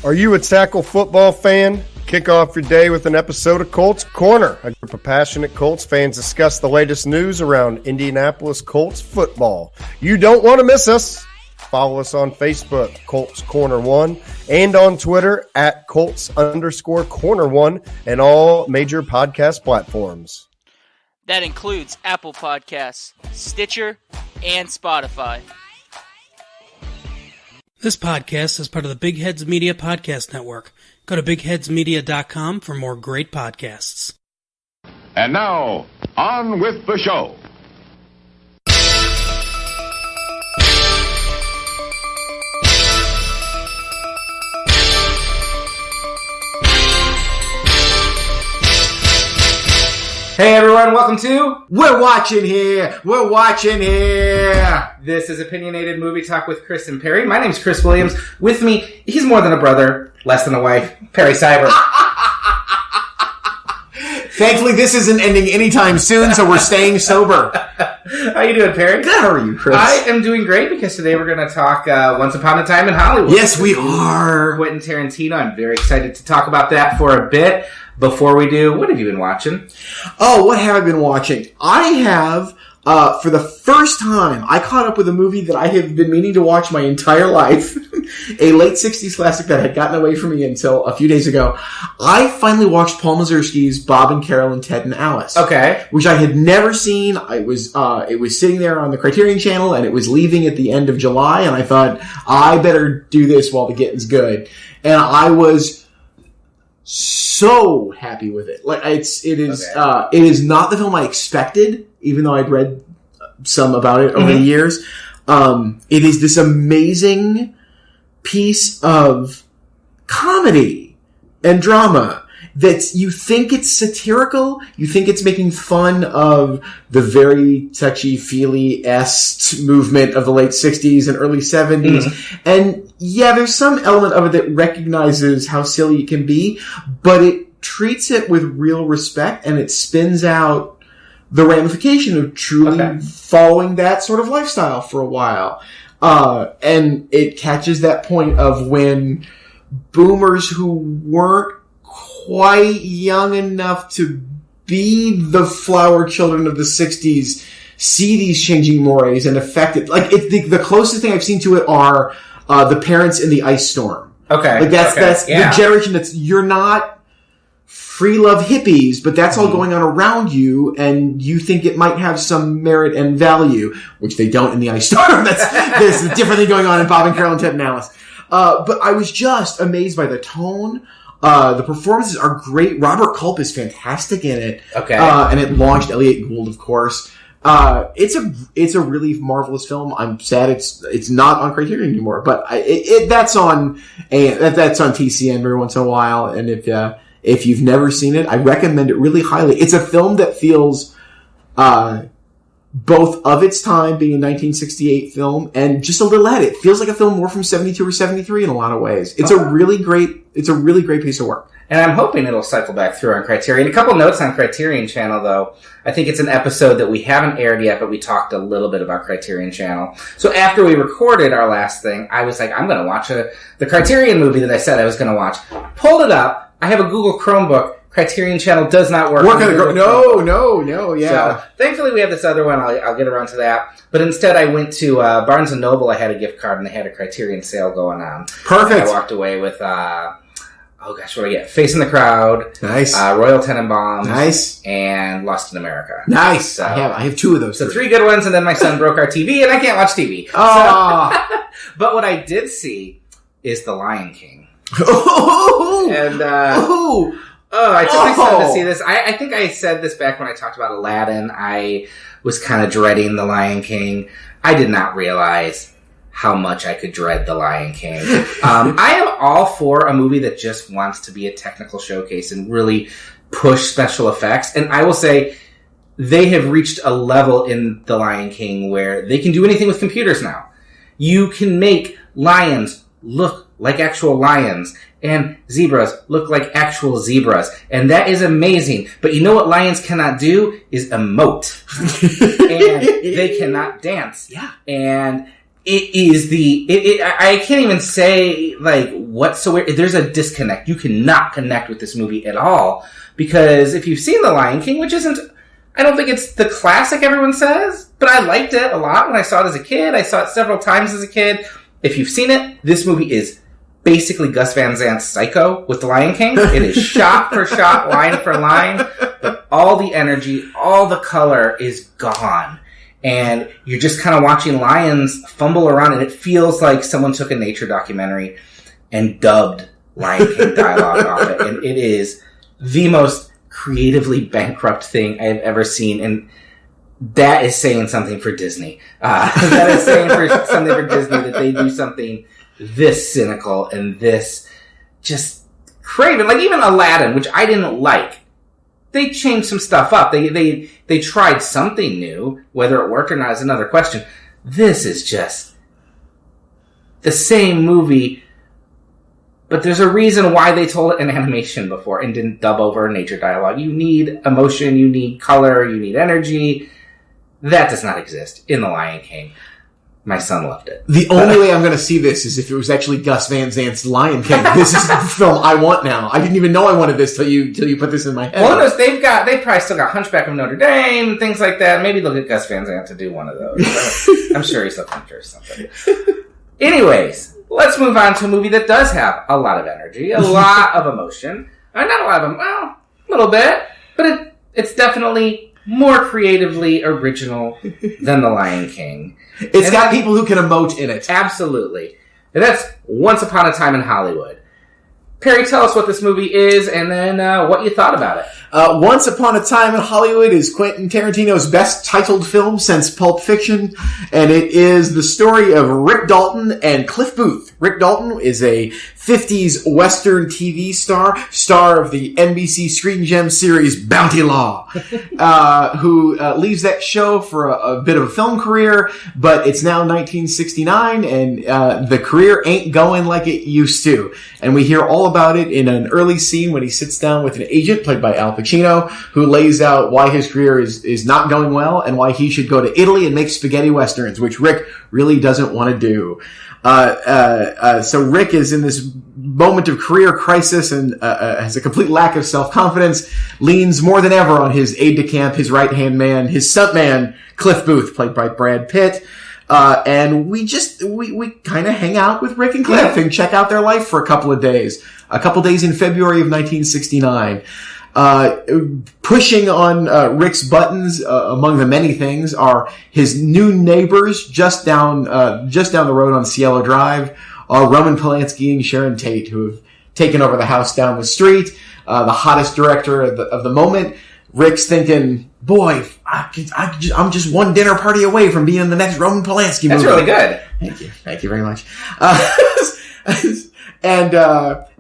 Are you a tackle football fan? Kick off your day with an episode of Colts Corner. A group of passionate Colts fans discuss the latest news around Indianapolis Colts football. You don't want to miss us. Follow us on Facebook, Colts Corner 1, and on Twitter at Colts_Corner 1 and all major podcast platforms. That includes Apple Podcasts, Stitcher, and Spotify. This podcast is part of the Big Heads Media Podcast Network. Go to bigheadsmedia.com for more great podcasts. And now, on with the show. Hey everyone, welcome to We're Watching Here! This is Opinionated Movie Talk with Chris and Perry. My name's Chris Williams. With me, he's more than a brother, less than a wife, Perry Cyber. Thankfully, this isn't ending anytime soon, so we're staying sober. How you doing, Perry? Good, how are you, Chris? I am doing great because today we're going to talk Once Upon a Time in Hollywood. Yes, we are. Quentin Tarantino. I'm very excited to talk about that for a bit. Before we do, what have you been watching? Oh, what have I been watching? I have, for the first time, I caught up with a movie that I have been meaning to watch my entire life. A late 60s classic that had gotten away from me until a few days ago. I finally watched Paul Mazursky's Bob and Carol and Ted and Alice. Okay. Which I had never seen. It was sitting there on the Criterion Channel and it was leaving at the end of July and I thought, I better do this while the getting's good. And I was so happy with it. Like it is not the film I expected, even though I'd read some about it over the years. It is this amazing piece of comedy and drama that you think it's satirical, you think it's making fun of the very touchy-feely-esque movement of the late 60s and early 70s. And yeah, there's some element of it that recognizes how silly it can be, but it treats it with real respect and it spins out the ramification of truly following that sort of lifestyle for a while. And it catches that point of when boomers who weren't quite young enough to be the flower children of the 60s see these changing mores and affect it. Like, the closest thing I've seen to it are the parents in the ice storm. Okay. Like, that's the generation you're not free love hippies, but that's all going on around you, and you think it might have some merit and value, which they don't in the ice storm. There's a different thing going on in Bob and Carol and Ted and Alice. But I was just amazed by the tone. The performances are great. Robert Culp is fantastic in it. Okay. And it launched Elliot Gould, of course. It's a really marvelous film. I'm sad it's not on Criterion anymore, but that's on TCN every once in a while. And if you've never seen it, I recommend it really highly. It's a film that feels, both of its time being a 1968 film and just a little ahead. It feels like a film more from 72 or 73 in a lot of ways. It's a really great piece of work. And I'm hoping it'll cycle back through on Criterion. A couple notes on Criterion Channel, though. I think it's an episode that we haven't aired yet, but we talked a little bit about Criterion Channel. So after we recorded our last thing, I was like, I'm going to watch the Criterion movie that I said I was going to watch. Pulled it up. I have a Google Chromebook. Criterion Channel does not work. No, yeah. So, thankfully, we have this other one. I'll get around to that. But instead, I went to Barnes & Noble. I had a gift card, and they had a Criterion sale going on. Perfect. And I walked away with, what do I get? Face in the Crowd. Nice. Royal Tenenbaums. Nice. And Lost in America. Nice. So, I have two of those. So three good ones, and then my son broke our TV, and I can't watch TV. Oh. So, but what I did see is The Lion King. Oh. And, I took my son to see this. I think I said this back when I talked about Aladdin. I was kind of dreading The Lion King. I did not realize how much I could dread The Lion King. I am all for a movie that just wants to be a technical showcase and really push special effects. And I will say they have reached a level in The Lion King where they can do anything with computers now. You can make lions look like actual lions and zebras look like actual zebras. And that is amazing. But you know what lions cannot do is emote. And they cannot dance. Yeah. And it is I can't even say, like, whatsoever. There's a disconnect. You cannot connect with this movie at all. Because if you've seen The Lion King, which isn't, I don't think it's the classic everyone says, but I liked it a lot when I saw it as a kid. I saw it several times as a kid. If you've seen it, this movie is basically Gus Van Sant's Psycho with The Lion King. It is shot for shot, line for line, but all the energy, all the color is gone. And you're just kind of watching lions fumble around, and it feels like someone took a nature documentary and dubbed Lion King dialogue off it. And it is the most creatively bankrupt thing I have ever seen. And that is saying something for Disney. That is saying something for Disney, that they do something this cynical and this just craven. Like even Aladdin, which I didn't like. They changed some stuff up. They tried something new. Whether it worked or not is another question. This is just the same movie, but there's a reason why they told it in animation before and didn't dub over nature dialogue. You need emotion, you need color, you need energy. That does not exist in The Lion King. My son loved it. The only way I'm going to see this is if it was actually Gus Van Sant's Lion King. This is the film I want now. I didn't even know I wanted this till you put this in my head. Well, they've probably still got Hunchback of Notre Dame, things like that. Maybe they'll get Gus Van Sant to do one of those. I'm sure he's looking for something. Anyways, let's move on to a movie that does have a lot of energy, a lot of emotion. Not a lot of them, well, a little bit, but it's definitely more creatively original than The Lion King. It's got people who can emote in it. Absolutely. And that's Once Upon a Time in Hollywood. Perry, tell us what this movie is and then what you thought about it. Once Upon a Time in Hollywood is Quentin Tarantino's best titled film since Pulp Fiction, and it is the story of Rick Dalton and Cliff Booth. Rick Dalton is a 50s Western TV star of the NBC Screen Gem series Bounty Law, who leaves that show for a bit of a film career, but it's now 1969, and the career ain't going like it used to. And we hear all about it in an early scene when he sits down with an agent played by Al Pacino, who lays out why his career is not going well and why he should go to Italy and make spaghetti westerns, which Rick really doesn't want to do. So Rick is in this moment of career crisis and has a complete lack of self-confidence, leans more than ever on his aide-de-camp, his right-hand man, his stuntman, Cliff Booth, played by Brad Pitt. And we kind of hang out with Rick and Cliff and check out their life for a couple of days. A couple days in February of 1969. Pushing on Rick's buttons, among the many things, are his new neighbors just down the road on Cielo Drive, Roman Polanski and Sharon Tate, who have taken over the house down the street, the hottest director of the moment. Rick's thinking, boy, I'm just one dinner party away from being in the next Roman Polanski movie. That's really good. Thank you very much.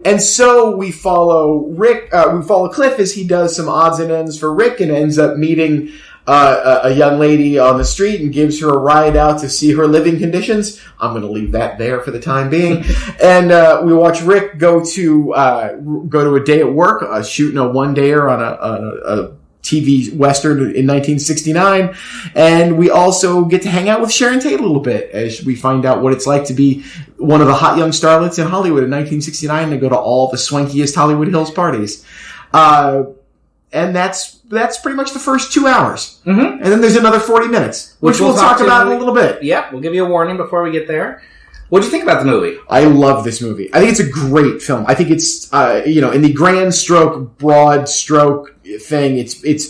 And so we follow Rick, we follow Cliff as he does some odds and ends for Rick and ends up meeting a young lady on the street and gives her a ride out to see her living conditions. I'm going to leave that there for the time being. And we watch Rick go to a day at work, shooting a one-dayer on a TV Western in 1969. And we also get to hang out with Sharon Tate a little bit as we find out what it's like to be one of the hot young starlets in Hollywood in 1969 and go to all the swankiest Hollywood Hills parties. And that's pretty much the first 2 hours. Mm-hmm. And then there's another 40 minutes, which we'll talk about in a little bit. Yep, we'll give you a warning before we get there. What do you think about the movie? I love this movie. I think it's a great film. I think it's, in the grand stroke, broad stroke thing,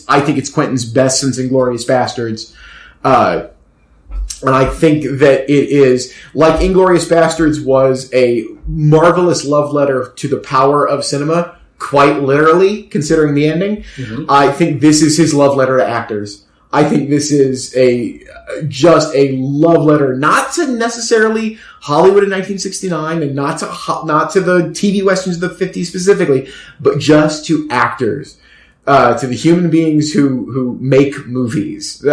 I think it's Quentin's best since Inglourious Bastards. And I think that it is, like Inglourious Bastards was a marvelous love letter to the power of cinema, quite literally, considering the ending. Mm-hmm. I think this is his love letter to actors. I think this is just a love letter, not to necessarily Hollywood in 1969 and not to the TV westerns of the 50s specifically, but just to actors, to the human beings who make movies,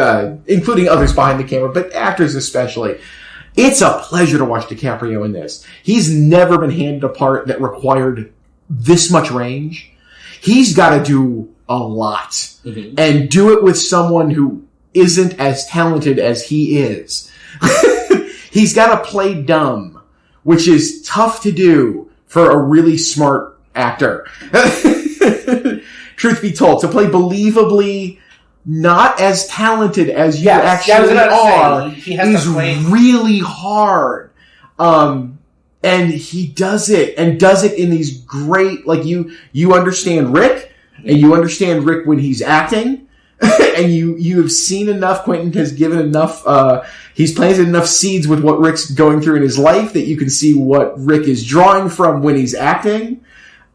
including others behind the camera, but actors especially. It's a pleasure to watch DiCaprio in this. He's never been handed a part that required this much range. He's got to do a lot, mm-hmm. and do it with someone who isn't as talented as he is. He's got to play dumb, which is tough to do for a really smart actor. Truth be told, to play believably not as talented as you actually are is really hard. And he does it in these great, like you understand Rick, and you understand Rick when he's acting, and you have seen enough. Quentin has given enough, he's planted enough seeds with what Rick's going through in his life that you can see what Rick is drawing from when he's acting.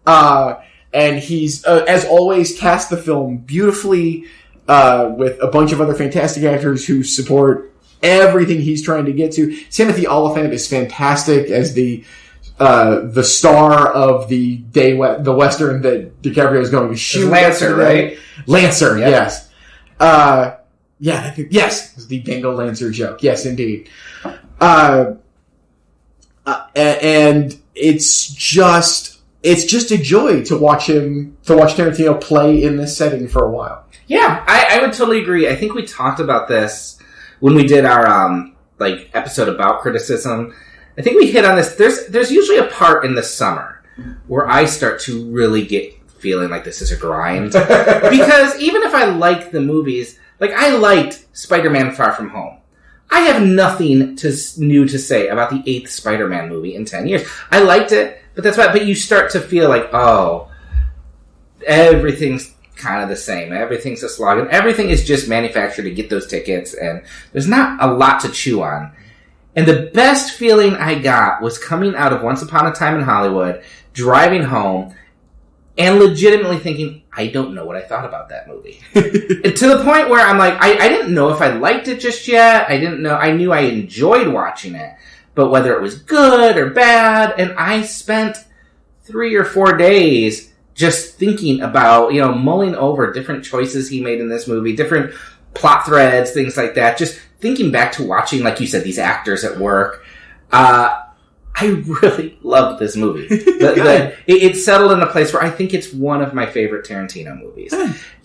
And he's, as always, cast the film beautifully, with a bunch of other fantastic actors who support everything he's trying to get to. Timothy Olyphant is fantastic as the star of the Western that DiCaprio is going to shoot. Lancer, right? Lancer, yep. Yes. Yes, it's the Dango Lancer joke. Yes, indeed. And it's just a joy to watch Tarantino play in this setting for a while. Yeah, I would totally agree. I think we talked about this when we did our episode about criticism. I think we hit on this. There's usually a part in the summer where I start to really get feeling like this is a grind. Because even if I like the movies, like I liked Spider-Man Far From Home. I have nothing new to say about the 8th Spider-Man movie in 10 years. I liked it, but that's why. But you start to feel like, oh, everything's kind of the same. Everything's a slog, and everything is just manufactured to get those tickets, and there's not a lot to chew on. And the best feeling I got was coming out of Once Upon a Time in Hollywood, driving home, and legitimately thinking, I don't know what I thought about that movie. To the point where I'm like, I didn't know if I liked it just yet. I didn't know. I knew I enjoyed watching it, but whether it was good or bad, and I spent 3 or 4 days just thinking about, mulling over different choices he made in this movie, different plot threads, things like that. Just thinking back to watching, like you said, these actors at work. I really loved this movie. It settled in a place where I think it's one of my favorite Tarantino movies.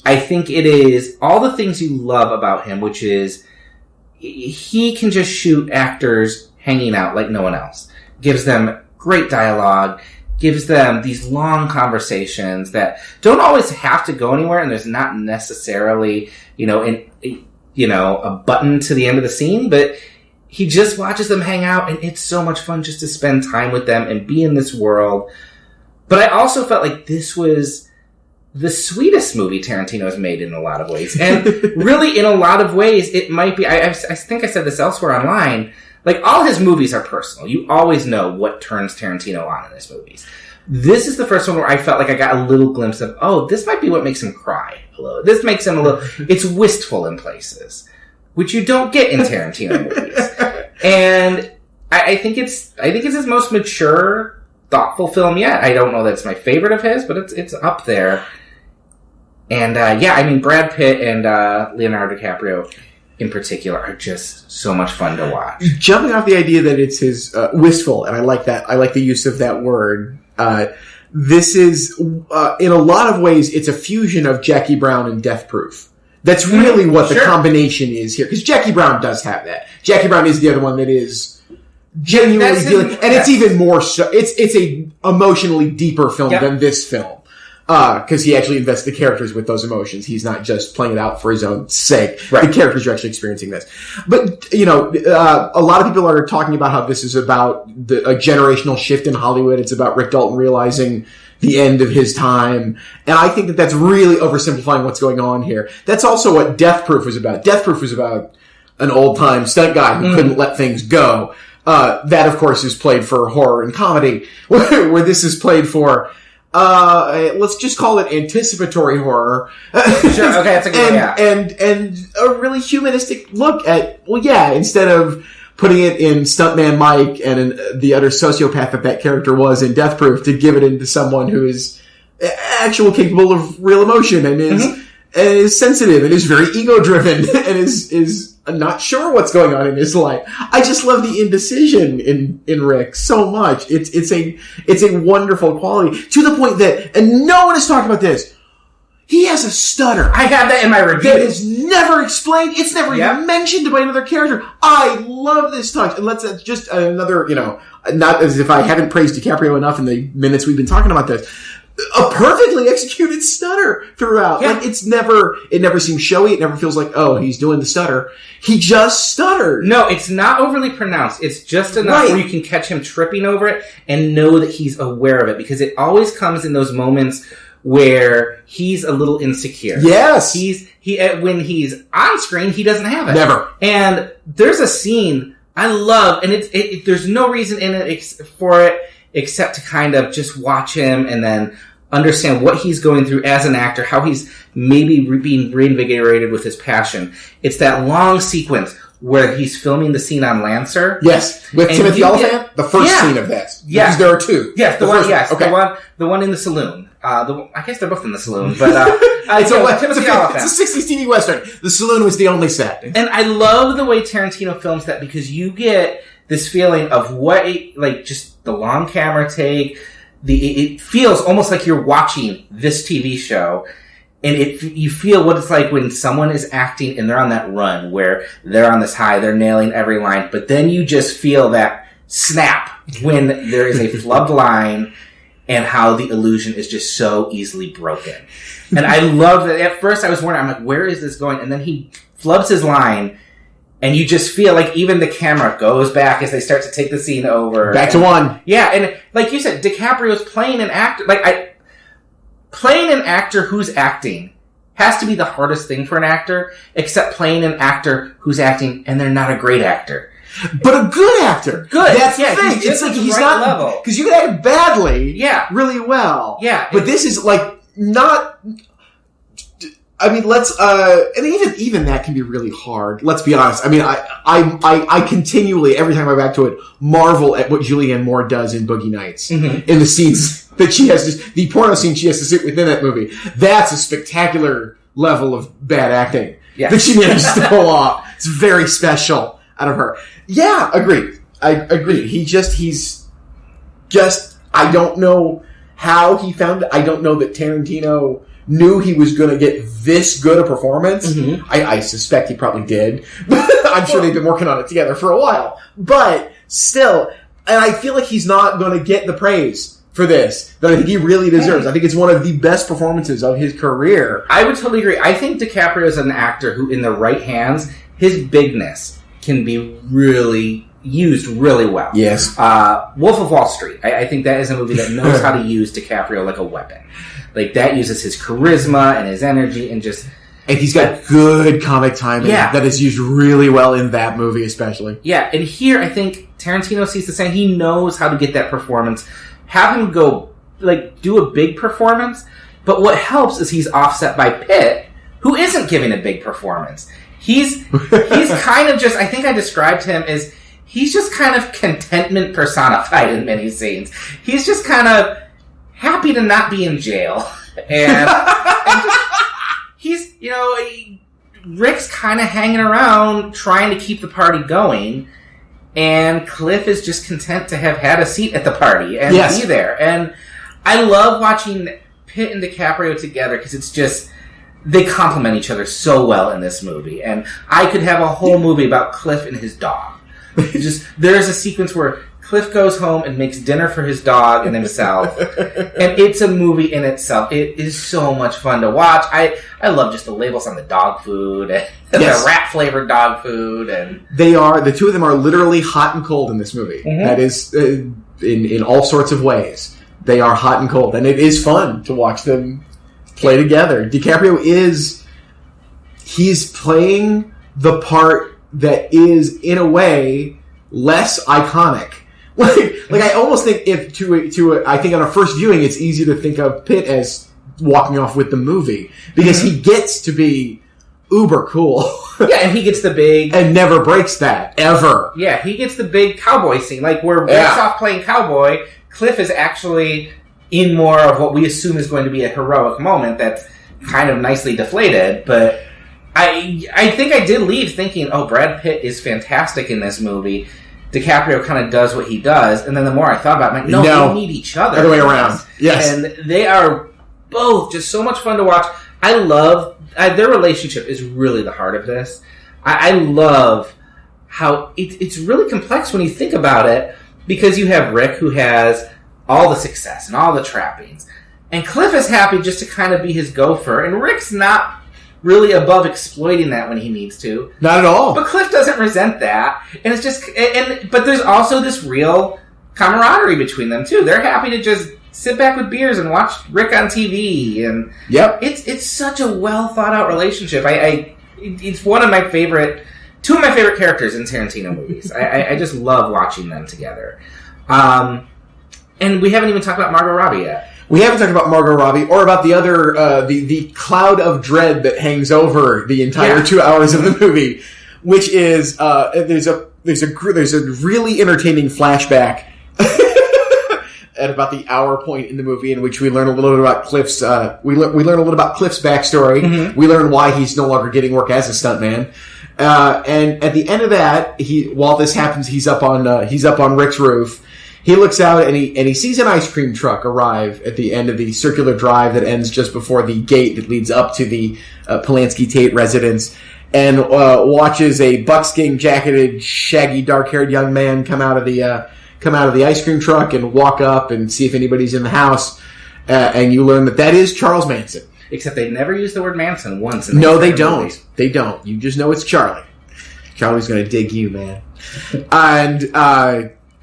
I think it is all the things you love about him, which is he can just shoot actors hanging out like no one else. Gives them great dialogue. Gives them these long conversations that don't always have to go anywhere, and there's not necessarily, a button to the end of the scene, but he just watches them hang out, and it's so much fun just to spend time with them and be in this world. But I also felt like this was the sweetest movie Tarantino has made in a lot of ways. And really, in a lot of ways, it might be, I think I said this elsewhere online, like, all his movies are personal. You always know what turns Tarantino on in his movies. This is the first one where I felt like I got a little glimpse of, oh, this might be what makes him cry a little. This makes him a little, it's wistful in places, which you don't get in Tarantino movies. And I think it's his most mature, thoughtful film yet. I don't know that it's my favorite of his, but it's up there. And, Brad Pitt and Leonardo DiCaprio in particular are just so much fun to watch. Jumping off the idea that it's his wistful, and I like that. I like the use of that word. This is, in a lot of ways, it's a fusion of Jackie Brown and Death Proof. That's really what the combination is here. Because Jackie Brown does have that. Jackie Brown is the other one that is genuinely dealing, and it's even more so. It's a emotionally deeper film than this film. Because he actually invests the characters with those emotions. He's not just playing it out for his own sake. Right. The characters are actually experiencing this. But, a lot of people are talking about how this is about a generational shift in Hollywood. It's about Rick Dalton realizing the end of his time. And I think that that's really oversimplifying what's going on here. That's also what Death Proof was about. Death Proof was about an old-time stunt guy who couldn't let things go. That, of course, is played for horror and comedy, where this is played for... let's just call it anticipatory horror. Sure, okay, that's a good and a really humanistic look at, instead of putting it in Stuntman Mike and in the utter sociopath that character was in Death Proof, to give it into someone who is actually capable of real emotion and is sensitive and is very ego-driven and is not sure what's going on in his life. I just love the indecision in Rick so much. It's a wonderful quality, to the point that, and no one has talked about this, He has a stutter. I have that in my review. That is never explained. It's never even mentioned by another character. I love this touch. And let's just another, not as if I haven't praised DiCaprio enough in the minutes we've been talking about this. A perfectly executed stutter throughout. Yeah. Like it never seems showy. It never feels like, oh, he's doing the stutter. He just stuttered. No, it's not overly pronounced. It's just enough where you can catch him tripping over it and know that he's aware of it, because it always comes in those moments where he's a little insecure. Yes. When he's on screen, he doesn't have it. Never. And there's a scene I love, and there's no reason in it for it except to kind of just watch him and then understand what he's going through as an actor, how he's maybe being reinvigorated with his passion. It's that long sequence where he's filming the scene on Lancer. Yes, with Timothy Oliphant, the first scene of this. Yes, because there are two. Yes, the one. Yes, okay. the one in the saloon. I guess they're both in the saloon, but it's a 60s TV Western. The saloon was the only set, and I love the way Tarantino films that, because you get this feeling of just the long camera take. It feels almost like you're watching this TV show. And you feel what it's like when someone is acting and they're on that run where they're on this high, they're nailing every line, but then you just feel that snap when there is a flubbed line and how the illusion is just so easily broken. And I love that. At first I was wondering, I'm like, where is this going? And then he flubs his line, and you just feel like even the camera goes back as they start to take the scene over. Back to one. Yeah, and like you said, DiCaprio's playing an actor. Playing an actor who's acting has to be the hardest thing for an actor, except playing an actor who's acting and they're not a great actor. But a good actor. Good. That's the thing. It's like he's not level. Because you can act badly. Yeah. Really well. Yeah. But this is not. I mean, and even that can be really hard. Let's be honest. I mean, I continually, every time I go back to it, marvel at what Julianne Moore does in Boogie Nights. Mm-hmm. In the scenes that she has the porno scene she has to sit within that movie. That's a spectacular level of bad acting that she manages to pull off. It's very special out of her. Yeah, agreed. I agree. He's just, I don't know how he found it. I don't know that Tarantino knew he was going to get this good a performance. Mm-hmm. I suspect he probably did. I'm sure they've been working on it together for a while. But still, and I feel like he's not going to get the praise for this that I think he really deserves. I think it's one of the best performances of his career. I would totally agree. I think DiCaprio is an actor who, in the right hands, his bigness can be really used really well. Yes. Wolf of Wall Street. I think that is a movie that knows how to use DiCaprio like a weapon. Like, that uses his charisma and his energy and just... And he's got good comic timing that is used really well in that movie especially. Yeah, and here I think Tarantino sees the same. He knows how to get that performance. Have him go, do a big performance. But what helps is he's offset by Pitt, who isn't giving a big performance. He's kind of just... I think I described him as... He's just kind of contentment personified in many scenes. He's just kind of happy to not be in jail. And he's, Rick's kind of hanging around trying to keep the party going. And Cliff is just content to have had a seat at the party and be there. And I love watching Pitt and DiCaprio together because it's just... They complement each other so well in this movie. And I could have a whole movie about Cliff and his dog. There's a sequence where Cliff goes home and makes dinner for his dog and himself. And it's a movie in itself. It is so much fun to watch. I love just the labels on the dog food and the rat-flavored dog food. And the two of them are literally hot and cold in this movie. Mm-hmm. That is, in all sorts of ways. They are hot and cold. And it is fun to watch them play together. DiCaprio he's playing the part that is, in a way, less iconic. I almost think I think on a first viewing, it's easy to think of Pitt as walking off with the movie because he gets to be uber cool. Yeah, and he gets the big... And never breaks that, ever. Yeah, he gets the big cowboy scene. Where Rick's off playing cowboy, Cliff is actually in more of what we assume is going to be a heroic moment that's kind of nicely deflated, but... I think I did leave thinking, Brad Pitt is fantastic in this movie. DiCaprio kind of does what he does. And then the more I thought about it, I'm like, no, they need each other. Other way around. Yes. And they are both just so much fun to watch. I love their relationship is really the heart of this. I love how it's really complex when you think about it, because you have Rick, who has all the success and all the trappings, and Cliff is happy just to kind of be his gopher, and Rick's not really above exploiting that when he needs to. Not at all. But Cliff doesn't resent that, and it's just but there's also this real camaraderie between them too. They're happy to just sit back with beers and watch Rick on TV, and it's such a well thought out relationship. It's one of my favorite, two of my favorite characters in Tarantino movies. I just love watching them together. And we haven't even talked about Margot Robbie yet. We haven't talked about Margot Robbie or about the other the cloud of dread that hangs over the entire 2 hours of the movie, which is there's a really entertaining flashback at about the hour point in the movie, in which we learn a little bit about Cliff's we learn a little about Cliff's backstory. Mm-hmm. We learn why he's no longer getting work as a stuntman. And at the end of that, while this happens, he's up on Rick's roof. He looks out and he sees an ice cream truck arrive at the end of the circular drive that ends just before the gate that leads up to the Polanski Tate residence, and watches a buckskin jacketed, shaggy, dark-haired young man come out of the ice cream truck and walk up and see if anybody's in the house. And you learn that is Charles Manson. Except they never use the word Manson once. No, they don't. Movie. They don't. You just know it's Charlie. Charlie's going to dig you, man.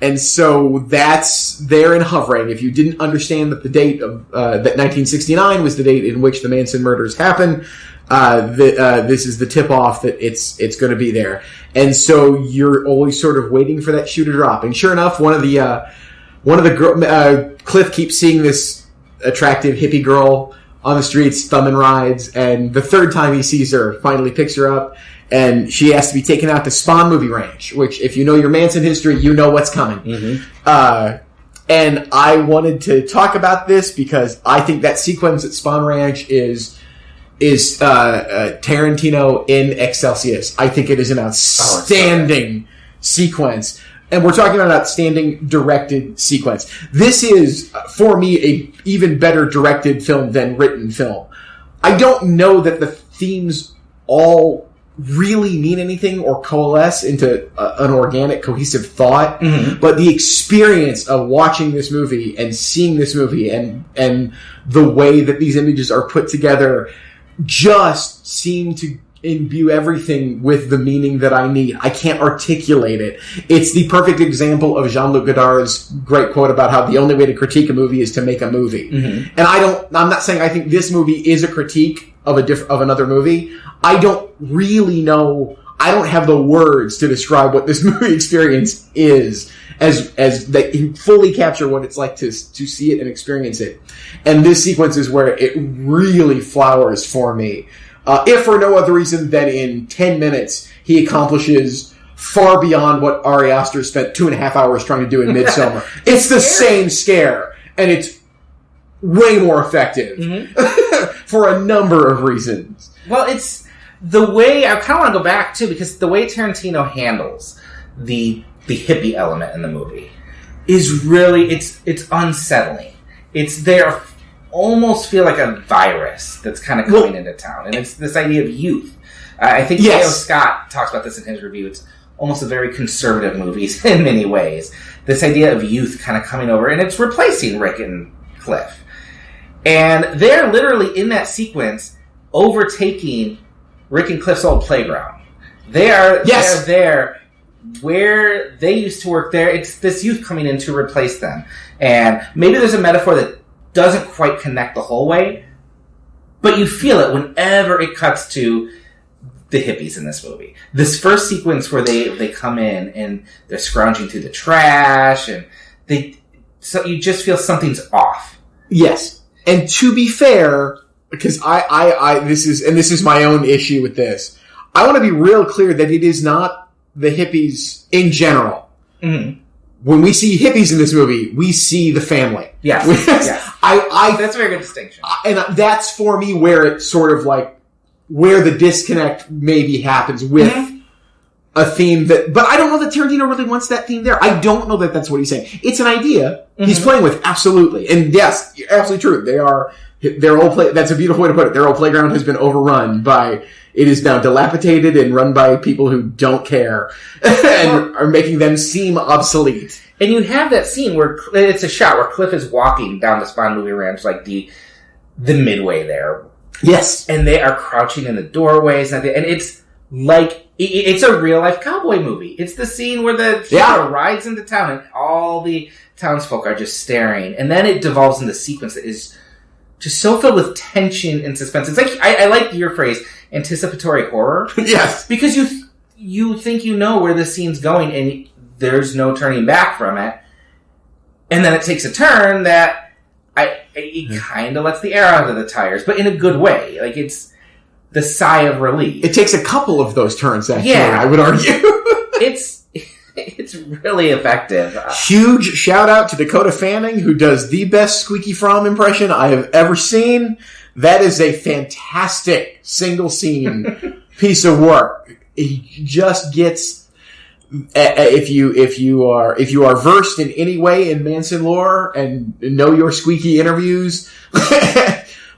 And so that's there and hovering. If you didn't understand that the date of that 1969 was the date in which the Manson murders happened, this is the tip-off that it's going to be there. And so you're always sort of waiting for that shoe to drop. And sure enough, one of the Cliff keeps seeing this attractive hippie girl on the streets, thumbing rides, and the third time he sees her, finally picks her up, and she has to be taken out to Spawn Movie Ranch, which, if you know your Manson history, you know what's coming. Mm-hmm. And I wanted to talk about this because I think that sequence at Spawn Ranch is Tarantino in excelsis. I think it is an outstanding sequence. And we're talking about an outstanding directed sequence. This is, for me, a even better directed film than written film. I don't know that the themes all really mean anything or coalesce into an organic, cohesive thought, mm-hmm. but the experience of watching this movie and seeing this movie and the way that these images are put together just seem to imbue everything with the meaning that I need. I can't articulate it. It's the perfect example of Jean-Luc Godard's great quote about how the only way to critique a movie is to make a movie. Mm-hmm. And I'm not saying I think this movie is a critique of another movie. I don't really know. I don't have the words to describe what this movie experience is as they fully capture what it's like to see it and experience it. And this sequence is where it really flowers for me. If for no other reason than in 10 minutes, he accomplishes far beyond what Ari Aster spent 2.5 hours trying to do in Midsommar. It's the same scare, and it's way more effective mm-hmm. for a number of reasons. Well, it's the way, I kind of want to go back, too, because the way Tarantino handles the hippie element in the movie is really, it's unsettling. It's there. Almost feel like a virus that's kind of coming into town. And it's this idea of youth. I think Leo Scott talks about this in his review. It's almost a very conservative movie in many ways. This idea of youth kind of coming over, and it's replacing Rick and Cliff. And they're literally in that sequence overtaking Rick and Cliff's old playground. They're there where they used to work there. It's this youth coming in to replace them. And maybe there's a metaphor that doesn't quite connect the whole way, but you feel it whenever it cuts to the hippies in this movie. This first sequence where they come in and they're scrounging through the trash, and so you just feel something's off. Yes, and to be fair, because this is my own issue with this. I want to be real clear that it is not the hippies in general. Mm-hmm. When we see hippies in this movie, we see the family. Yes. That's a very good distinction. And that's for me where it's sort of like, where the disconnect maybe happens with mm-hmm. a theme that, but I don't know that Tarantino really wants that theme there. I don't know that that's what he's saying. It's an idea he's playing with, absolutely. And yes, you're absolutely true. Their old that's a beautiful way to put it. Their old playground has been overrun by, it is now dilapidated and run by people who don't care and are making them seem obsolete. And you have that scene where it's a shot where Cliff is walking down the Spawn movie ranch, like the midway there. Yes. And they are crouching in the doorways, and it's like, it's a real-life cowboy movie. It's the scene where the hero rides into town, and all the townsfolk are just staring. And then it devolves into a sequence that is just so filled with tension and suspense. It's like, I like your phrase, anticipatory horror. Yes. Because you think you know where this scene's going, and there's no turning back from it. And then it takes a turn that it kind of lets the air out of the tires, but in a good way. Like, it's the sigh of relief. It takes a couple of those turns, actually, I would argue. It's really effective. Huge shout out to Dakota Fanning, who does the best Squeaky Fromm impression I have ever seen. That is a fantastic single scene piece of work. He just gets, if you are versed in any way in Manson lore and know your Squeaky interviews,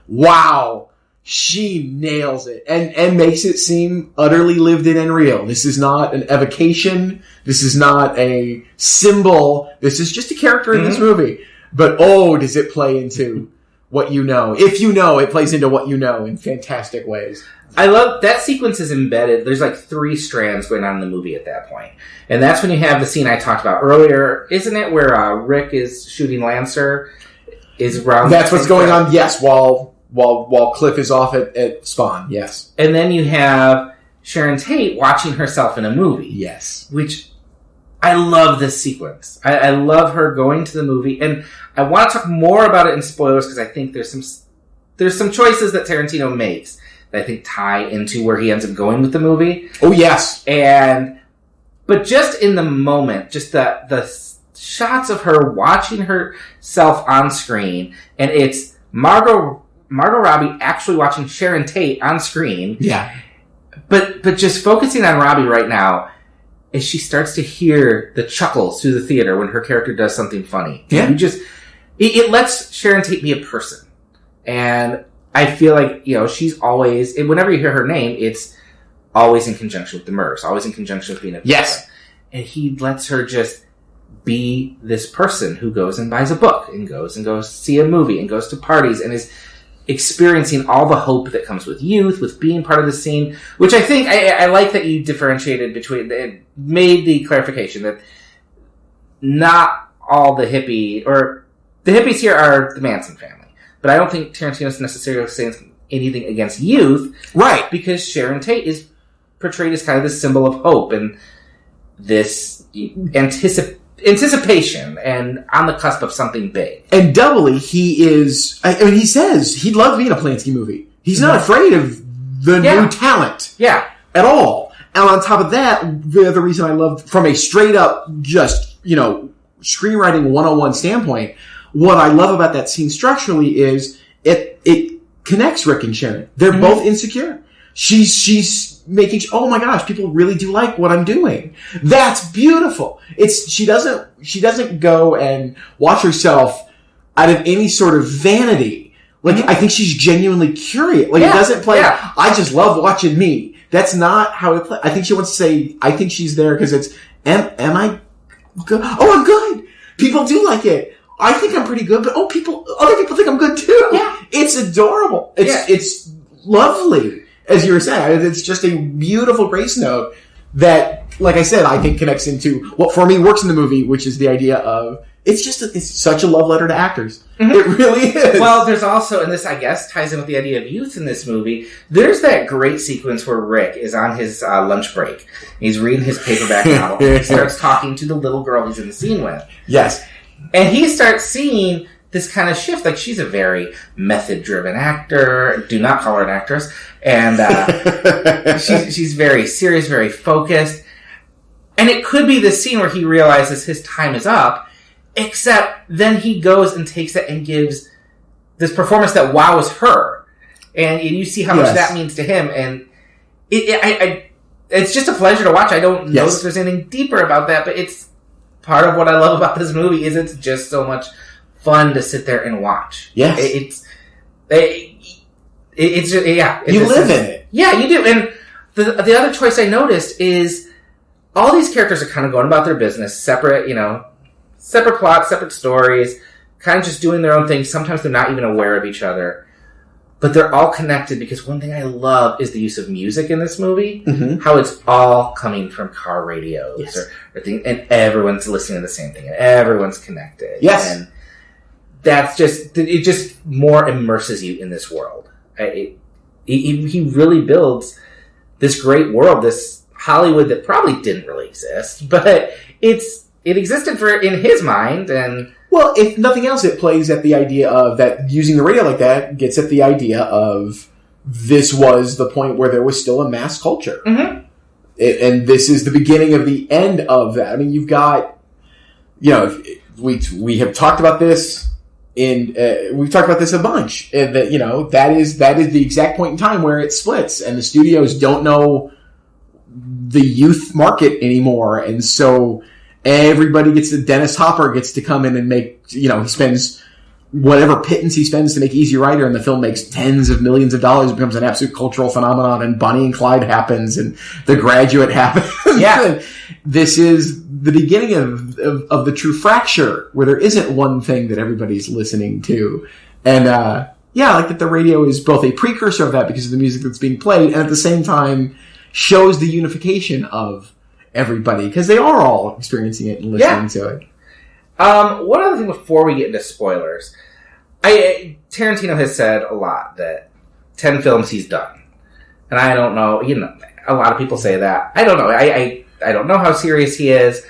wow, she nails it and makes it seem utterly lived in and real. This is not an evocation. This is not a symbol. This is just a character in this movie. But does it play into what you know? If you know, it plays into what you know in fantastic ways. I love that sequence is embedded. There's like 3 strands going on in the movie at that point. And that's when you have the scene I talked about earlier, isn't it? Where Rick is shooting Lancer is around. That's what's going on, yes, while Cliff is off at Spawn, yes. And then you have Sharon Tate watching herself in a movie. Yes. Which, I love this sequence. I love her going to the movie. And I want to talk more about it in spoilers because I think there's some choices that Tarantino makes that I think tie into where he ends up going with the movie. Oh, yes. But just in the moment, just the shots of her watching herself on screen, and it's Margot Robbie actually watching Sharon Tate on screen. Yeah. But just focusing on Robbie right now, as she starts to hear the chuckles through the theater when her character does something funny. Yeah. It lets Sharon Tate be a person. And I feel like, she's always, and whenever you hear her name, it's always in conjunction with the murders, always in conjunction with being a person. Yes. And he lets her just be this person who goes and buys a book and goes see a movie and goes to parties and is experiencing all the hope that comes with youth, with being part of the scene, which I think, I like that you differentiated between, made the clarification that not all the hippies here are the Manson family. But I don't think Tarantino's necessarily saying anything against youth. Right. Because Sharon Tate is portrayed as kind of this symbol of hope and this anticipation and on the cusp of something big. And doubly, he says he'd love to be in a Polanski movie. He's not afraid of the new talent. Yeah. At all. And on top of that, the other reason I love, from a straight up, just, screenwriting 101 standpoint, what I love about that scene structurally is it connects Rick and Sharon. They're both insecure. She's making, oh my gosh, people really do like what I'm doing. That's beautiful. She doesn't go and watch herself out of any sort of vanity. Like, I think she's genuinely curious. Like, it doesn't play, I just love watching me. That's not how it plays. I think she wants to say, I think she's there because it's, am I good? Oh, I'm good. People do like it. I think I'm pretty good, but other people think I'm good too. Yeah. It's adorable. It's lovely. As you were saying, it's just a beautiful grace note that, like I said, I think connects into what for me works in the movie, which is the idea of it's such a love letter to actors. Mm-hmm. It really is. Well, there's also, and this I guess ties in with the idea of youth in this movie. There's that great sequence where Rick is on his lunch break. He's reading his paperback novel. And he starts talking to the little girl he's in the scene with. Yes. And he starts seeing this kind of shift. Like, she's a very method-driven actor. Do not call her an actress. And she's very serious, very focused. And it could be this scene where he realizes his time is up, except then he goes and takes it and gives this performance that wows her. And you see how much that means to him. And it's just a pleasure to watch. I don't know if there's anything deeper about that, but it's part of what I love about this movie is it's just so much fun to sit there and watch. Yes. It's just, you live in it. Yeah, you do. And the other choice I noticed is all these characters are kind of going about their business, separate plots, separate stories, kind of just doing their own thing. Sometimes they're not even aware of each other. But they're all connected because one thing I love is the use of music in this movie. Mm-hmm. How it's all coming from car radios or things, and everyone's listening to the same thing, and everyone's connected. Yes. And that's it just more immerses you in this world. He really builds this great world, this Hollywood that probably didn't really exist, but it existed in his mind. And well, if nothing else, it plays at the idea of that using the radio like that gets at the idea of this was the point where there was still a mass culture. Mm-hmm. And this is the beginning of the end of that. I mean, you've got, we have talked about this we've talked about this a bunch, and that, that is the exact point in time where it splits and the studios don't know the youth market anymore. And so everybody Dennis Hopper gets to come in and make, he spends whatever pittance he spends to make Easy Rider, and the film makes tens of millions of dollars. It becomes an absolute cultural phenomenon, and Bonnie and Clyde happens, and The Graduate happens. Yeah. This is the beginning of the true fracture, where there isn't one thing that everybody's listening to. And, I like that the radio is both a precursor of that because of the music that's being played, and at the same time shows the unification of everybody, because they are all experiencing it and listening to it. One other thing before we get into spoilers. Tarantino has said a lot that 10 films he's done. And I don't know, a lot of people say that. I don't know. I don't know how serious he is.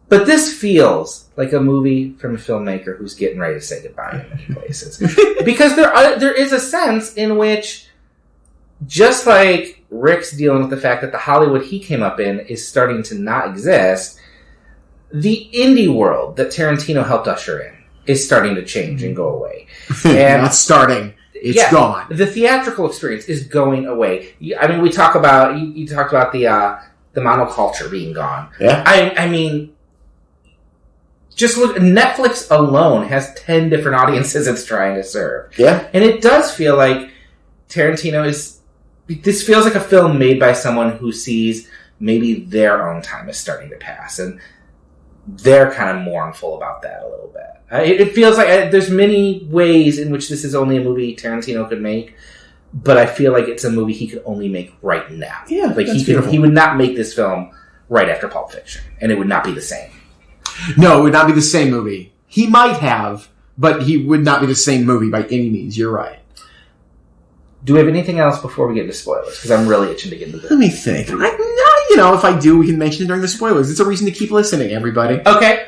But this feels like a movie from a filmmaker who's getting ready to say goodbye in many places. Because there is a sense in which, just like Rick's dealing with the fact that the Hollywood he came up in is starting to not exist, the indie world that Tarantino helped usher in is starting to change and go away. And not starting. It's gone. The theatrical experience is going away. I mean, we talk about, you talked about the monoculture being gone. Yeah. I mean, just look, Netflix alone has 10 different audiences it's trying to serve. Yeah. And it does feel like Tarantino this feels like a film made by someone who sees maybe their own time is starting to pass, and they're kind of mournful about that a little bit. It feels like there's many ways in which this is only a movie Tarantino could make, but I feel like it's a movie he could only make right now. Yeah, like he would not make this film right after Pulp Fiction, and it would not be the same. No, it would not be the same movie. He might have, but he would not be the same movie by any means. You're right. Do we have anything else before we get into spoilers? Because I'm really itching to get into this. Let me think. If I do, we can mention it during the spoilers. It's a reason to keep listening, everybody. Okay.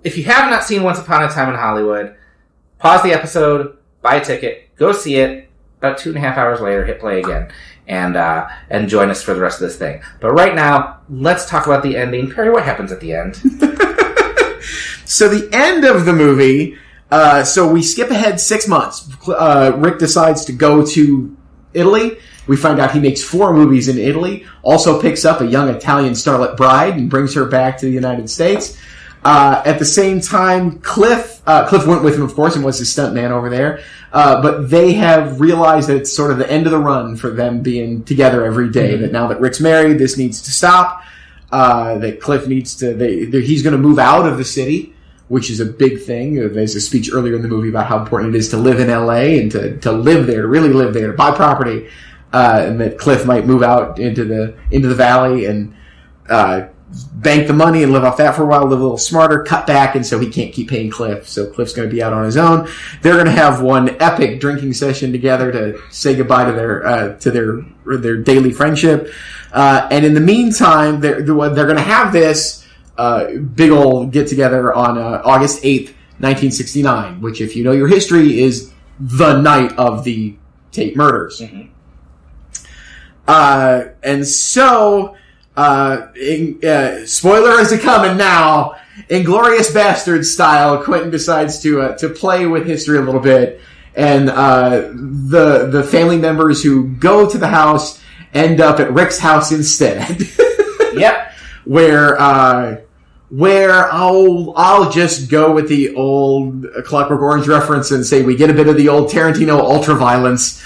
If you have not seen Once Upon a Time in Hollywood, pause the episode, buy a ticket, go see it. About 2.5 hours later, hit play again, and join us for the rest of this thing. But right now, let's talk about the ending. Perry, what happens at the end? So the end of the movie... so we skip ahead 6 months. Rick decides to go to Italy. We find out he makes 4 movies in Italy. Also picks up a young Italian starlet bride and brings her back to the United States. At the same time, Cliff went with him, of course, and was his stuntman over there. But they have realized that it's sort of the end of the run for them being together every day. Mm-hmm. That now that Rick's married, this needs to stop. That Cliff needs to, he's going to move out of the city, which is a big thing. There's a speech earlier in the movie about how important it is to live in LA and to live there, to really live there, to buy property. And that Cliff might move out into the valley and bank the money and live off that for a while, live a little smarter, cut back, and so he can't keep paying Cliff. So Cliff's going to be out on his own. They're going to have one epic drinking session together to say goodbye to their daily friendship. And in the meantime, they're going to have this big old get together on August 8th, 1969, which, if you know your history, is the night of the Tate murders. Mm-hmm. And so, spoilers are coming now. Inglourious Basterds style, Quentin decides to play with history a little bit, and the family members who go to the house end up at Rick's house instead. Yep. Where I'll just go with the old Clockwork Orange reference and say we get a bit of the old Tarantino ultra-violence.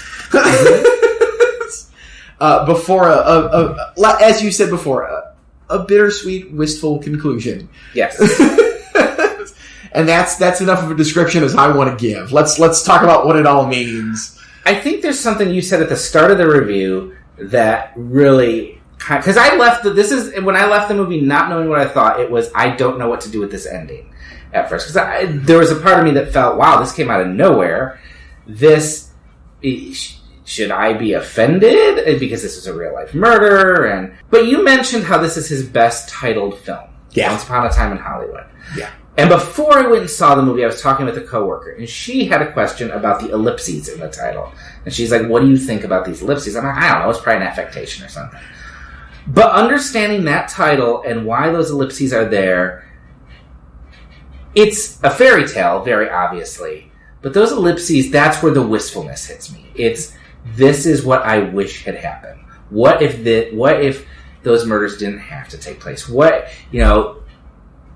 Before as you said before, a bittersweet, wistful conclusion. Yes. And that's enough of a description as I want to give. Let's talk about what it all means. I think there's something you said at the start of the review that really, because when I left the movie not knowing what I thought, it was I don't know what to do with this ending at first, because there was a part of me that felt, wow, this came out of nowhere. Should I be offended because this is a real life murder? But you mentioned how this is his best titled film. Yeah. Once Upon a Time in Hollywood. Yeah. And before I went and saw the movie, I was talking with a coworker, and she had a question about the ellipses in the title. And she's like, what do you think about these ellipses? I'm like, I don't know, it's probably an affectation or something. But understanding that title and why those ellipses are there, it's a fairy tale, very obviously. But those ellipses, that's where the wistfulness hits me. This is what I wish had happened. What if those murders didn't have to take place?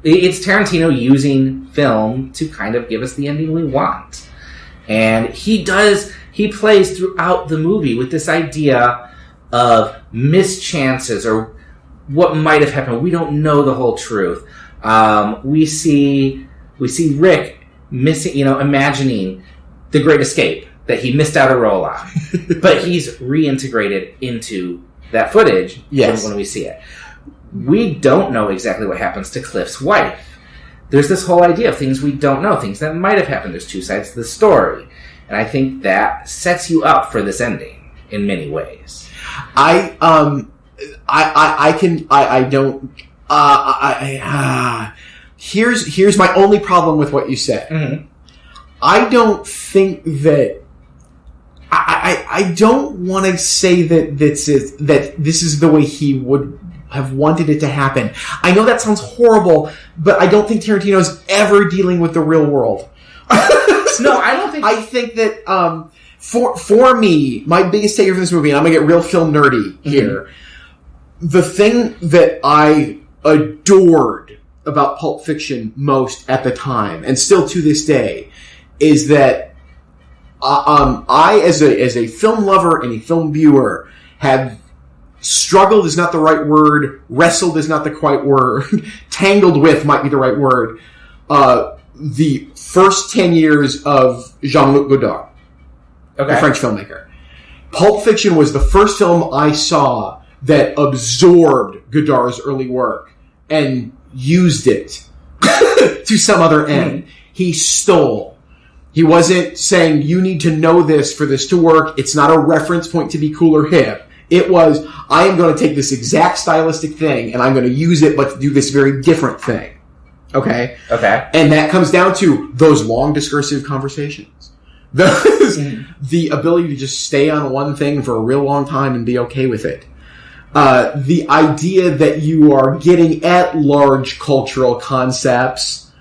It's Tarantino using film to kind of give us the ending we want. And he plays throughout the movie with this idea of mischances or what might have happened. We don't know the whole truth. We see Rick missing, imagining the Great Escape that he missed out a role on. But he's reintegrated into that footage when we see it. We don't know exactly what happens to Cliff's wife. There's this whole idea of things we don't know, things that might have happened. There's two sides to the story. And I think that sets you up for this ending in many ways. Here's my only problem with what you said. Mm-hmm. I don't think that I don't want to say that this is the way he would have wanted it to happen. I know that sounds horrible, but I don't think Tarantino's ever dealing with the real world. No, I don't think... I think that, for me, my biggest takeaway from this movie, and I'm gonna get real film nerdy here, the thing that I adored about Pulp Fiction most at the time, and still to this day, is that I, as a film lover and a film viewer, have struggled is not the right word, wrestled is not the quite word, tangled with might be the right word, the first 10 years of Jean-Luc Godard, the French filmmaker. Pulp Fiction was the first film I saw that absorbed Godard's early work and used it to some other end. He stole. He wasn't saying, you need to know this for this to work. It's not a reference point to be cool or hip. It was, I am going to take this exact stylistic thing and I'm going to use it, but to do this very different thing. Okay? Okay. And that comes down to those long discursive conversations. The ability to just stay on one thing for a real long time and be okay with it. The idea that you are getting at large cultural concepts,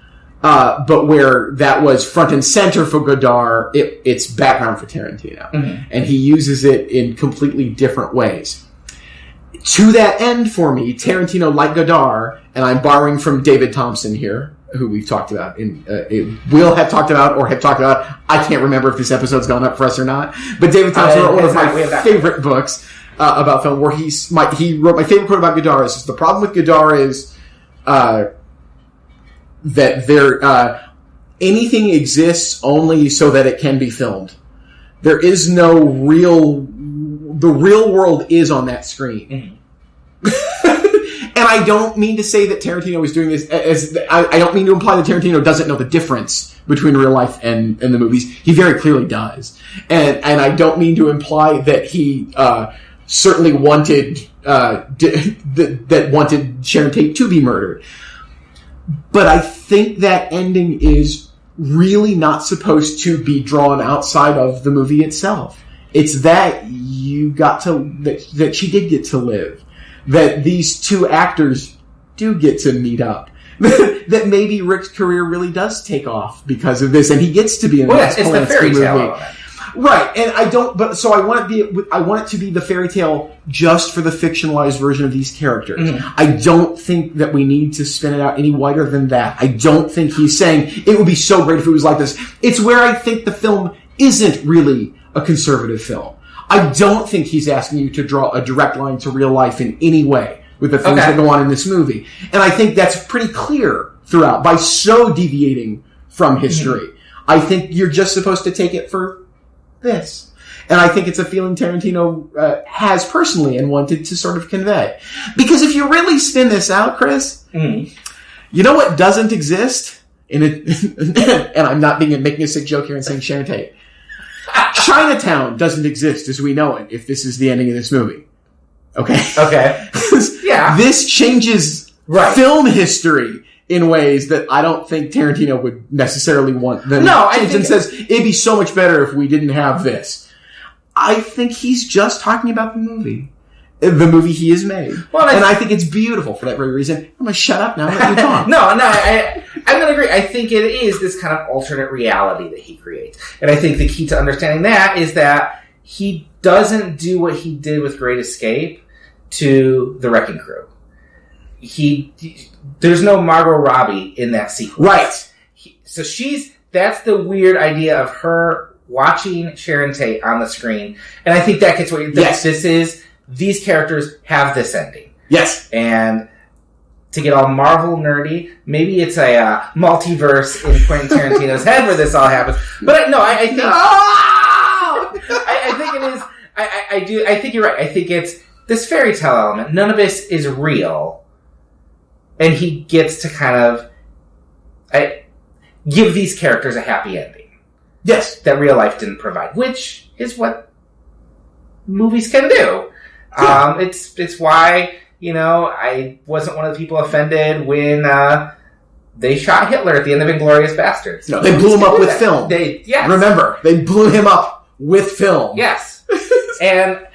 but where that was front and center for Godard, it's background for Tarantino. Mm-hmm. And he uses it in completely different ways. To that end, for me, Tarantino, like Godard, and I'm borrowing from David Thompson here, who we've talked about, will have talked about, or have talked about. I can't remember if this episode's gone up for us or not. But David Thompson wrote one of my favorite books about film, where he wrote my favorite quote about Godard is, the problem with Godard is that anything exists only so that it can be filmed. There is no the real world is on that screen. Mm-hmm. And I don't mean to say that Tarantino is doing this I don't mean to imply that Tarantino doesn't know the difference between real life and the movies. He very clearly does. And I don't mean to imply that he certainly wanted wanted Sharon Tate to be murdered. But I think that ending is really not supposed to be drawn outside of the movie itself. It's that that she did get to live. That these two actors do get to meet up. That maybe Rick's career really does take off because of this, and he gets to be in the it's the fairy tale. Right, and I don't. But so I want it to be the fairy tale just for the fictionalized version of these characters. Mm-hmm. I don't think that we need to spin it out any wider than that. I don't think he's saying it would be so great if it was like this. It's where I think the film isn't really a conservative film. I don't think he's asking you to draw a direct line to real life in any way with the things that go on in this movie, and I think that's pretty clear throughout by so deviating from history. Mm-hmm. I think you're just supposed to take it for this. And I think it's a feeling Tarantino has personally and wanted to sort of convey. Because if you really spin this out, Chris, you know what doesn't exist? And I'm not making a sick joke here and saying Sharon Tate. Chinatown doesn't exist as we know it if this is the ending of this movie. Okay? Okay. Yeah. This changes film history in ways that I don't think Tarantino would necessarily want them to change, and says, it'd be so much better if we didn't have this. I think he's just talking about the movie he has made. Well, and I think it's beautiful for that very reason. I'm going to shut up now and let you talk. I'm going to agree. I think it is this kind of alternate reality that he creates. And I think the key to understanding that is that he doesn't do what he did with Great Escape to The Wrecking Crew. There's no Margot Robbie in that sequence. Right. So that's the weird idea of her watching Sharon Tate on the screen. And I think that gets what these characters have this ending. Yes. And to get all Marvel nerdy, maybe it's a multiverse in Quentin Tarantino's head where this all happens. But I think... I think it is... I think you're right. I think it's this fairy tale element. None of this is real. And he gets to kind of give these characters a happy ending. Yes. That real life didn't provide, which is what movies can do. Yeah. It's why, I wasn't one of the people offended when they shot Hitler at the end of Inglourious Bastards. No, they blew him up with film. Remember, they blew him up with film. Yes. And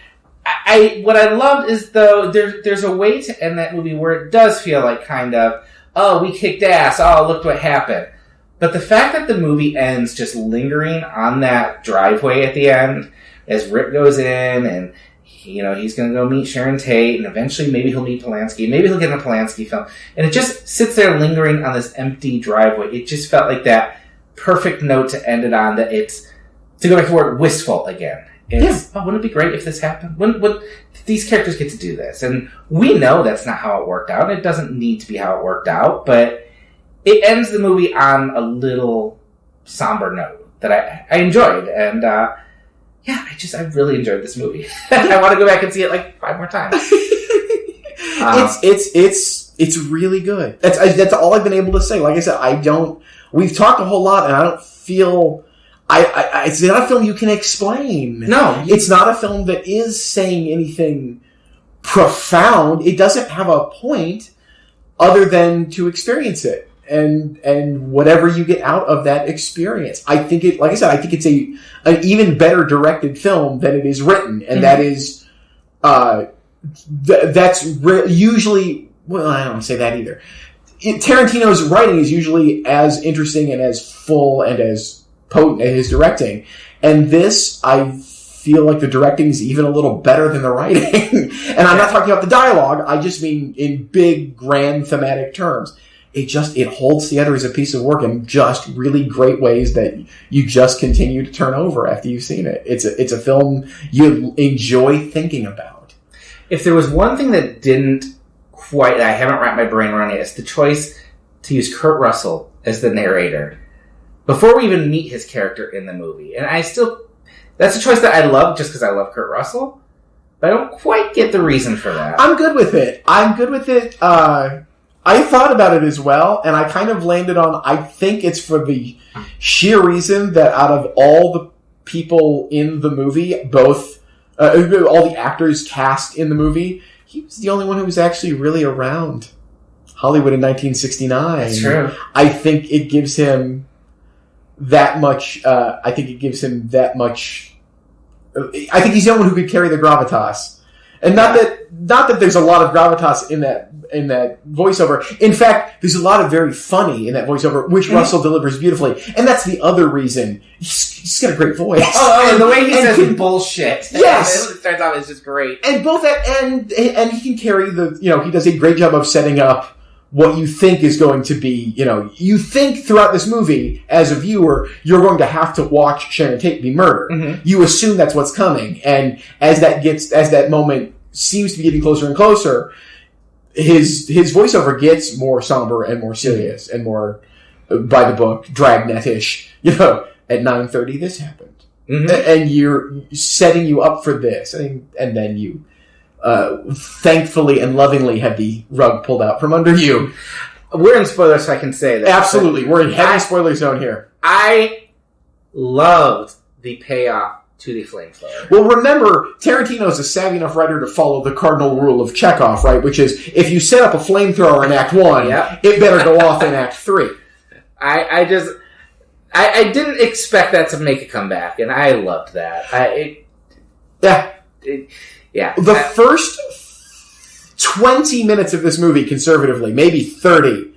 what I loved is, though, there's a way to end that movie where it does feel like kind of, oh, we kicked ass, oh, look what happened. But the fact that the movie ends just lingering on that driveway at the end, as Rip goes in, and, he's going to go meet Sharon Tate, and eventually maybe he'll meet Polanski, maybe he'll get in a Polanski film, and it just sits there lingering on this empty driveway. It just felt like that perfect note to end it on, that it's, to go back to the word, wistful again. Wouldn't it be great if this happened? Wouldn't these characters get to do this? And we know that's not how it worked out. It doesn't need to be how it worked out, but it ends the movie on a little somber note that I enjoyed. And, I really enjoyed this movie. I want to go back and see it like 5 more times. It's really good. That's all I've been able to say. Like I said, we've talked a whole lot, and I don't feel... it's not a film you can explain. No. It's not a film that is saying anything profound. It doesn't have a point other than to experience it. And whatever you get out of that experience. I think it's an even better directed film than it is written. And that is, usually, well, I don't want to say that either. Tarantino's writing is usually as interesting and as full and as potent as his directing. And this, I feel like the directing is even a little better than the writing. And I'm not talking about the dialogue. I just mean in big, grand thematic terms. It holds together as a piece of work in just really great ways that you just continue to turn over after you've seen it. It's a film you enjoy thinking about. If there was one thing that didn't quite, I haven't wrapped my brain around it, it's the choice to use Kurt Russell as the narrator before we even meet his character in the movie. And that's a choice that I love just because I love Kurt Russell, but I don't quite get the reason for that. I'm good with it. I thought about it as well, and I kind of landed on, I think it's for the sheer reason that out of all the people in the movie, both, all the actors cast in the movie, he was the only one who was actually really around Hollywood in 1969. That's true. I think it gives him that much, I think he's the only one who could carry the gravitas. And not that there's a lot of gravitas in that voiceover. In fact, there's a lot of very funny in that voiceover, which Russell delivers beautifully. And that's the other reason. He's got a great voice. Oh, and the way he says bullshit. Yes. It starts off is just great. And both that, and he can carry he does a great job of setting up what you think is going to be, you think throughout this movie, as a viewer, you're going to have to watch Sharon Tate be murdered. Mm-hmm. You assume that's what's coming. And as that moment seems to be getting closer and closer, his voiceover gets more somber and more serious and more by the book, Dragnet-ish. At 9:30 this happened. Mm-hmm. And you're setting you up for this. And then you thankfully and lovingly had the rug pulled out from under you. We're in spoilers, so I can say that. Absolutely. We're in heavy spoiler zone here. I loved the payoff to the flamethrower. Well, remember, Tarantino is a savvy enough writer to follow the cardinal rule of Chekhov, right? Which is, if you set up a flamethrower in Act 1, it better go off in Act 3. I didn't expect that to make a comeback, and I loved that. The first 20 minutes of this movie, conservatively, maybe 30,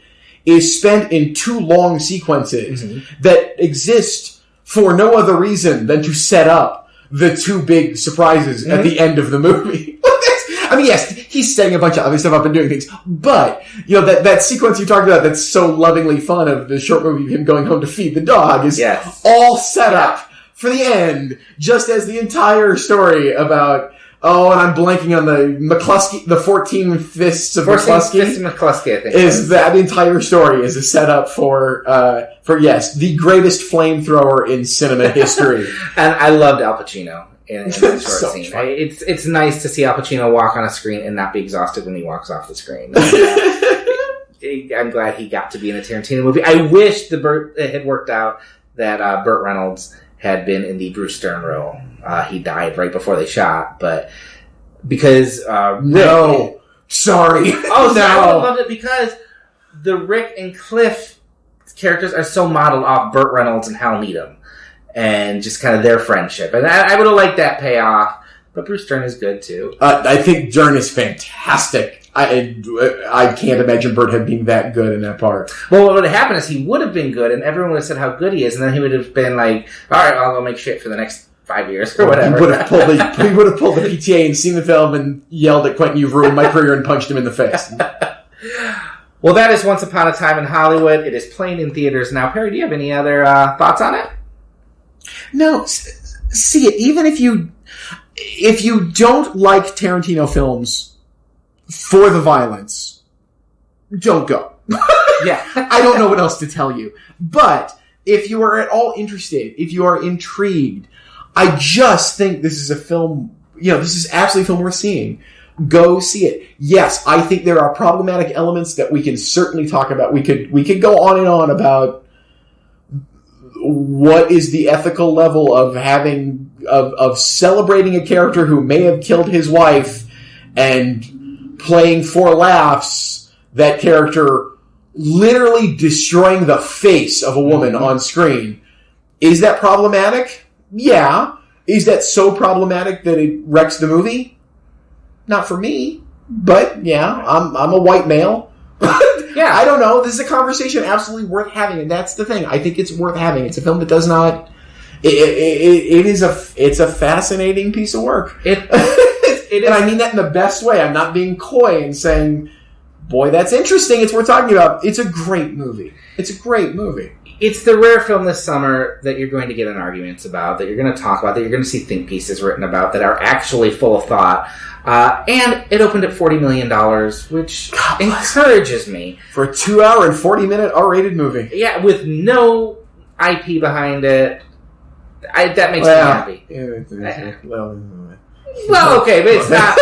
is spent in two long sequences that exist for no other reason than to set up the two big surprises at the end of the movie. I mean, yes, he's setting a bunch of other stuff up and doing things, but, that sequence you talked about that's so lovingly fun of the short movie of him going home to feed the dog is all set up for the end, just as the entire story about... Oh, and I'm blanking on the 14 Fists of McCluskey. 14 Fists of McCluskey, I think. Is that entire story is a setup for the greatest flamethrower in cinema history. And I loved Al Pacino in that short so scene. Fun. It's nice to see Al Pacino walk on a screen and not be exhausted when he walks off the screen. I'm glad he got to be in a Tarantino movie. I wish it had worked out that Burt Reynolds had been in the Bruce Stern role. He died right before they shot, but because no, sorry, no, I would have loved it because the Rick and Cliff characters are so modeled off Burt Reynolds and Hal Needham, and just kind of their friendship, and I would have liked that payoff. But Bruce Stern is good too. I think Stern is fantastic. I can't imagine Burt had been that good in that part. Well, what would have happened is he would have been good, and everyone would have said how good he is, and then he would have been like, "All right, I'll go make shit for the next 5 years or whatever." He would have pulled the PTA and seen the film and yelled at Quentin, "You've ruined my career," and punched him in the face. Well, that is Once Upon a Time in Hollywood. It is playing in theaters now. Perry, do you have any other thoughts on it? No, see it. Even if you don't like Tarantino films for the violence, don't go. Yeah. I don't know what else to tell you. But if you are at all interested, if you are intrigued, I just think this is a film, this is absolutely a film worth seeing. Go see it. Yes, I think there are problematic elements that we can certainly talk about. We could go on and on about what is the ethical level of of celebrating a character who may have killed his wife and playing for laughs that character literally destroying the face of a woman on screen. Is that problematic? Yeah. Is that so problematic that it wrecks the movie? Not for me. But yeah, I'm a white male. Yeah. I don't know. This is a conversation absolutely worth having, and that's the thing. I think it's worth having. It's a film that does not. It's a fascinating piece of work. It is. And I mean that in the best way. I'm not being coy and saying, boy, that's interesting. It's worth talking about. It's a great movie. It's a great movie. It's the rare film this summer that you're going to get in arguments about, that you're going to talk about, that you're going to see think pieces written about that are actually full of thought. And it opened at $40 million, which encourages me. For a 2-hour and 40-minute R-rated movie. Yeah, with no IP behind it. That makes me happy. Well, okay, but it's not...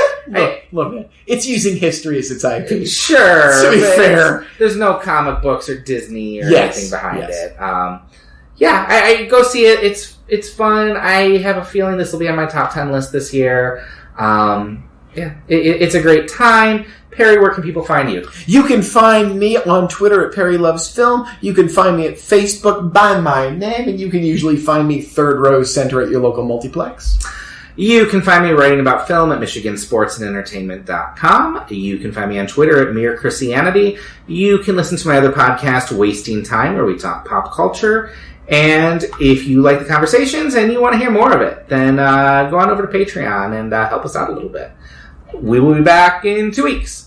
Look, it's using history as its IP. Sure. To be fair. There's no comic books or Disney or anything behind it. I go see it. It's fun. I have a feeling this will be on my top 10 list this year. It's a great time. Perry, where can people find you? You can find me on Twitter at Perry Loves Film. You can find me at Facebook by my name, and you can usually find me third row center at your local multiplex. You can find me writing about film at michigansportsandentertainment.com. You can find me on Twitter at Mere Christianity. You can listen to my other podcast, Wasting Time, where we talk pop culture. And if you like the conversations and you want to hear more of it, then go on over to Patreon and help us out a little bit. We will be back in 2 weeks.